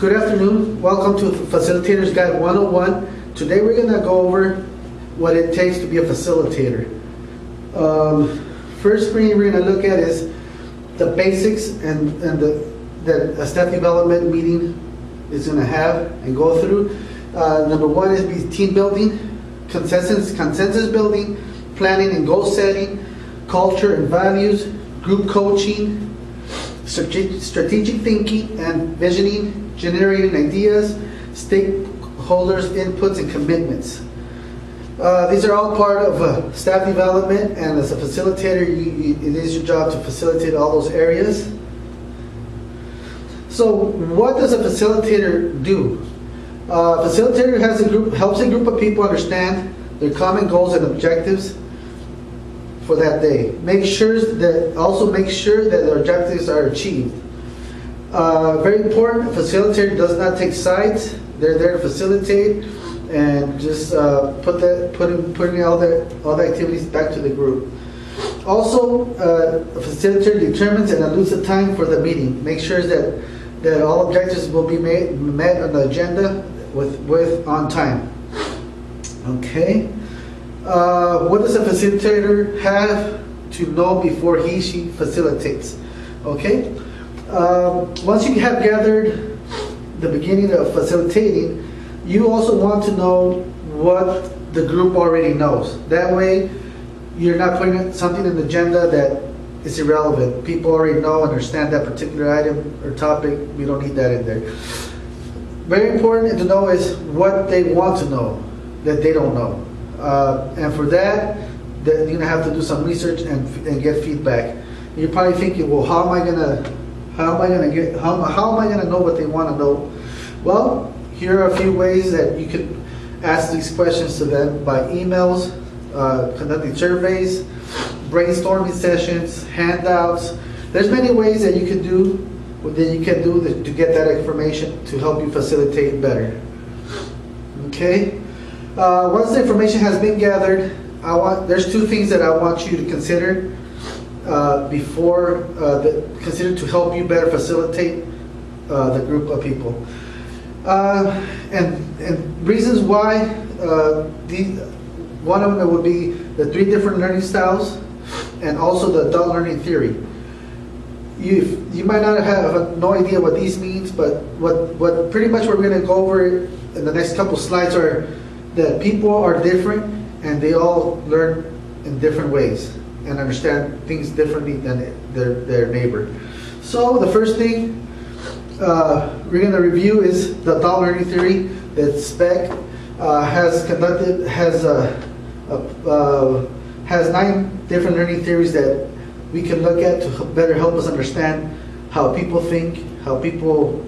Good afternoon. Welcome to Facilitator's Guide 101. Today we're going to go over what it takes to be a facilitator. First thing we're going to look at is the basics and that a staff development meeting is going to have and go through. Number one is be team building, consensus building, planning and goal setting, culture and values, group coaching, strategic thinking and visioning, generating ideas, stakeholders' inputs and commitments. These are all part of staff development, and as a facilitator, it is your job to facilitate all those areas. So what does a facilitator do? A facilitator helps a group of people understand their common goals and objectives for that day. Also make sure that their objectives are achieved. Very important, a facilitator does not take sides. They're there to facilitate and just putting all the activities back to the group. Also, a facilitator determines and allots the time for the meeting. Make sure that all objectives will be met on the agenda with on time. Okay. What does a facilitator have to know before she facilitates? Okay. Once you have gathered the beginning of facilitating, you also want to know what the group already knows. That way, you're not putting something in the agenda that is irrelevant. People already understand that particular item or topic. We don't need that in there. Very important to know is what they want to know that they don't know. And for that, you're going to have to do some research and get feedback. You're probably thinking, well, how am I going to know what they want to know? Well, here are a few ways that you can ask these questions to them: by emails, conducting surveys, brainstorming sessions, handouts. There's many ways that you can do to get that information to help you facilitate better. Okay. Once the information has been gathered, there's two things that I want you to consider consider to help you better facilitate the group of people. And reasons why, one of them would be the 3 different learning styles and also the adult learning theory. You might not have no idea what these means, but what pretty much we're going to go over in the next couple slides are that people are different and they all learn in different ways and understand things differently than their neighbor. So the first thing we're going to review is the adult learning theory that SPEC has 9 different learning theories that we can look at to better help us understand how people think, how people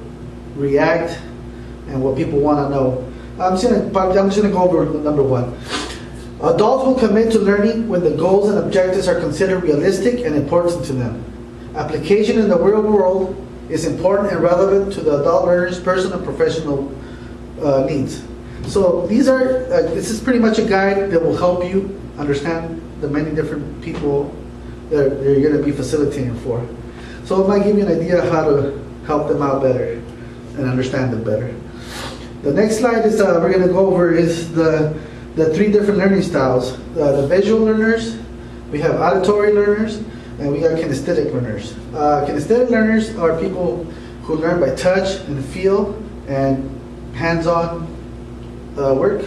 react, and what people want to know. I'm just going to go over number 1. Adults will commit to learning when the goals and objectives are considered realistic and important to them. Application in the real world is important and relevant to the adult learner's personal and professional needs. So this is pretty much a guide that will help you understand the many different people that you're going to be facilitating for. So it might give you an idea how to help them out better and understand them better. The next slide is we're going to go over is the 3 different learning styles. The visual learners, we have auditory learners, and we got kinesthetic learners. Kinesthetic learners are people who learn by touch and feel and hands-on work.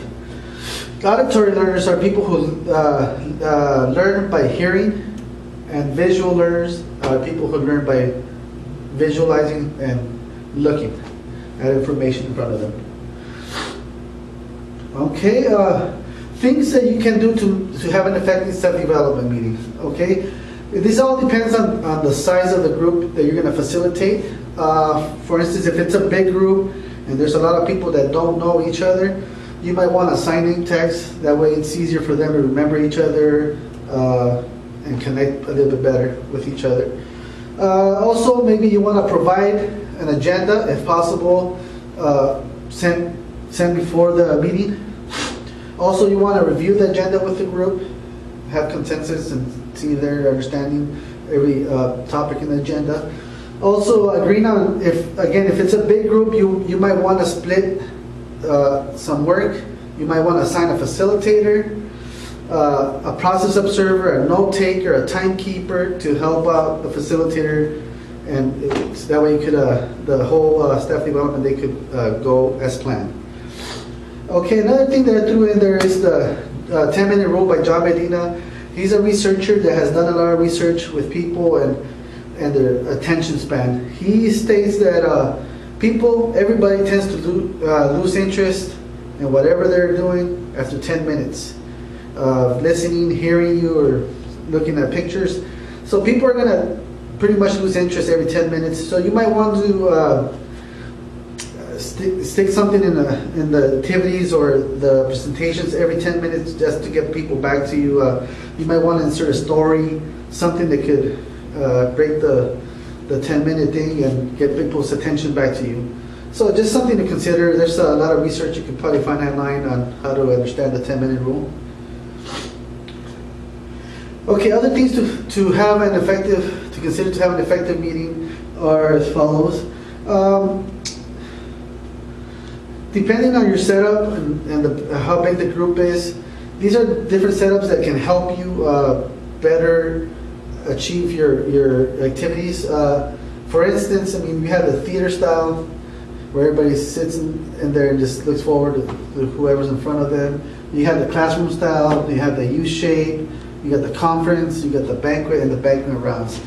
Auditory learners are people who learn by hearing, and visual learners are people who learn by visualizing and looking at information in front of them. Okay, things that you can do to have an effective self-development meeting. Okay, this all depends on the size of the group that you're going to facilitate. For instance, if it's a big group and there's a lot of people that don't know each other, you might want to assign name tags. That way it's easier for them to remember each other and connect a little bit better with each other. Also, maybe you want to provide an agenda, if possible, send before the meeting. Also, you want to review the agenda with the group, have consensus and see their understanding every topic in the agenda. Also agreeing on, if it's a big group, you might want to split some work. You might want to assign a facilitator, a process observer, a note taker, a timekeeper to help out the facilitator, and that way you could the whole staff development, they could go as planned. Okay, another thing that I threw in there is the 10-minute rule by John Medina. He's a researcher that has done a lot of research with people and their attention span. He states that everybody tends to lose interest in whatever they're doing after 10 minutes. Listening, hearing you, or looking at pictures. So people are going to pretty much lose interest every 10 minutes. So you might want to stick something in the activities or the presentations every 10 minutes just to get people back to you. You might want to insert a story, something that could break the 10-minute thing and get people's attention back to you. So just something to consider. There's a lot of research you can probably find online on how to understand the 10-minute rule. Okay, other things to consider to have an effective meeting are as follows. Depending on your setup and how big the group is, these are different setups that can help you better achieve your activities. For instance, I mean, we have the theater style where everybody sits in there and just looks forward to whoever's in front of them. You have the classroom style, you have the U-shape, you got the conference, you got the banquet, and the banquet rounds.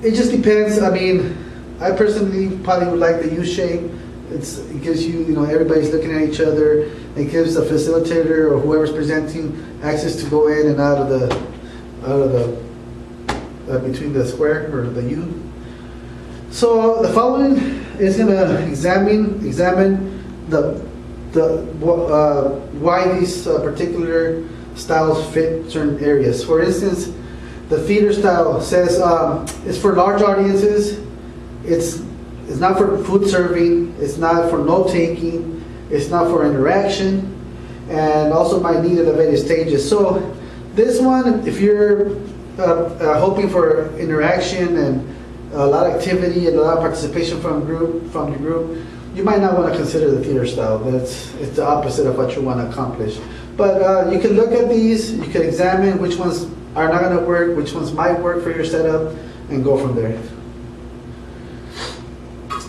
It just depends. I mean, I personally probably would like the U-shape. It gives you, everybody's looking at each other. It gives the facilitator or whoever's presenting access to go in and out of the between the square or the U. So the following is going to examine why these particular styles fit certain areas. For instance, the theater style says it's for large audiences. It's not for food serving. It's not for note taking. It's not for interaction, and also might need elevated stages. So this one, if you're hoping for interaction and a lot of activity and a lot of participation from the group, you might not want to consider the theater style. It's the opposite of what you want to accomplish. But you can look at these. You can examine which ones are not going to work, which ones might work for your setup, and go from there.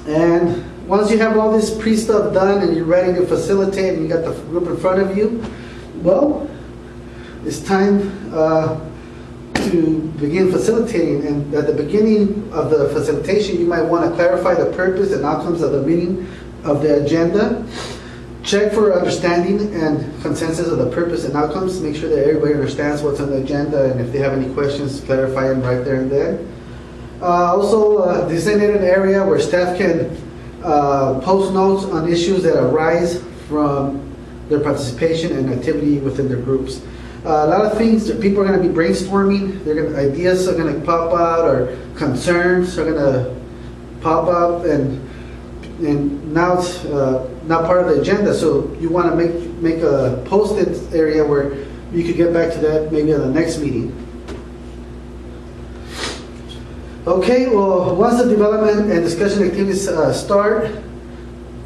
And once you have all this pre-stuff done and you're ready to facilitate and you got the group in front of you, well, it's time to begin facilitating. And at the beginning of the facilitation, you might want to clarify the purpose and outcomes of the meeting of the agenda. Check for understanding and consensus of the purpose and outcomes. Make sure that everybody understands what's on the agenda, and if they have any questions, clarify them right there and then. Also, designate an area where staff can post notes on issues that arise from their participation and activity within their groups. A lot of things that people are going to be brainstorming. Ideas are going to pop out, or concerns are going to pop up, and now it's not part of the agenda. So you want to make a posted area where you could get back to that maybe at the next meeting. Okay, well, once the development and discussion activities start,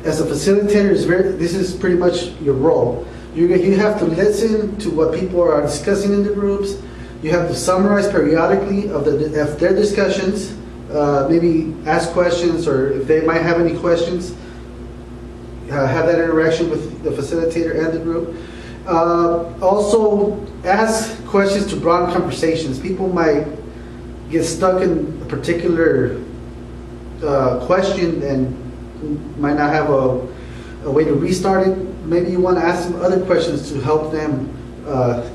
as a facilitator, this is pretty much your role. You have to listen to what people are discussing in the groups. You have to summarize periodically of their discussions, maybe ask questions, or if they might have any questions, have that interaction with the facilitator and the group. Also, ask questions to broaden conversations. People might get stuck in a particular question and might not have a way to restart it. Maybe you want to ask them other questions to help them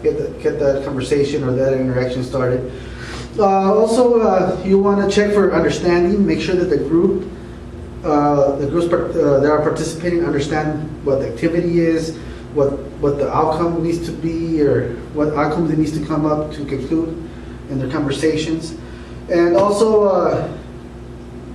get that conversation or that interaction started. Also, you want to check for understanding. Make sure that the groups that are participating understand what the activity is, what the outcome needs to be, or what outcomes it needs to come up to conclude in their conversations. And also,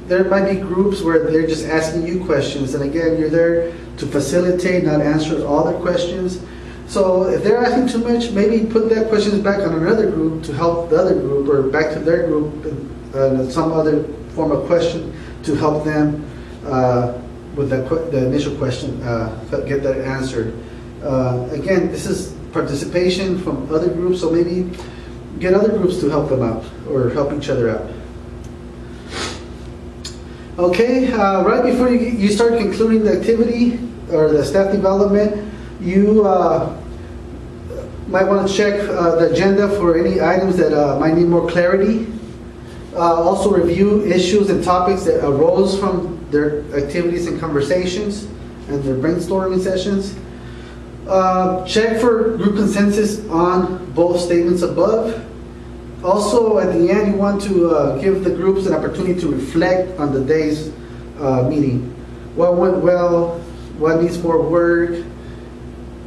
there might be groups where they're just asking you questions, and again, you're there to facilitate, not answer all their questions. So if they're asking too much, maybe put that questions back on another group to help the other group, or back to their group in some other form a question to help them with the initial question, get that answered. Again, this is participation from other groups, so maybe get other groups to help them out or help each other out. Okay, right before you start concluding the activity or the staff development, you might want to check the agenda for any items that might need more clarity. Also review issues and topics that arose from their activities and conversations and their brainstorming sessions. Check for group consensus on both statements above. Also, at the end, you want to give the groups an opportunity to reflect on the day's meeting. What went well, what needs more work,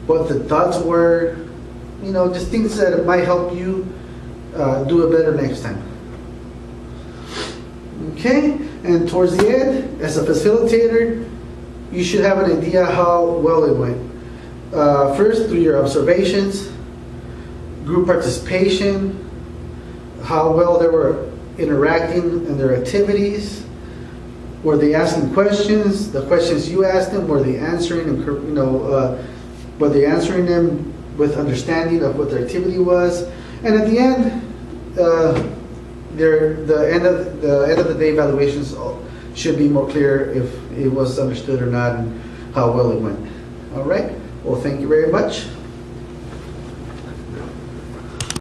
what the thoughts were, you know, just things that might help you do it better next time. Okay, and towards the end, as a facilitator, you should have an idea how well it went. First, through your observations, group participation, how well they were interacting in their activities. Were they asking questions? The questions you asked them, were they answering? Were they answering them with understanding of what their activity was? And at the end, the end of the day evaluations should be more clear if it was understood or not and how well it went. All right. Well, thank you very much.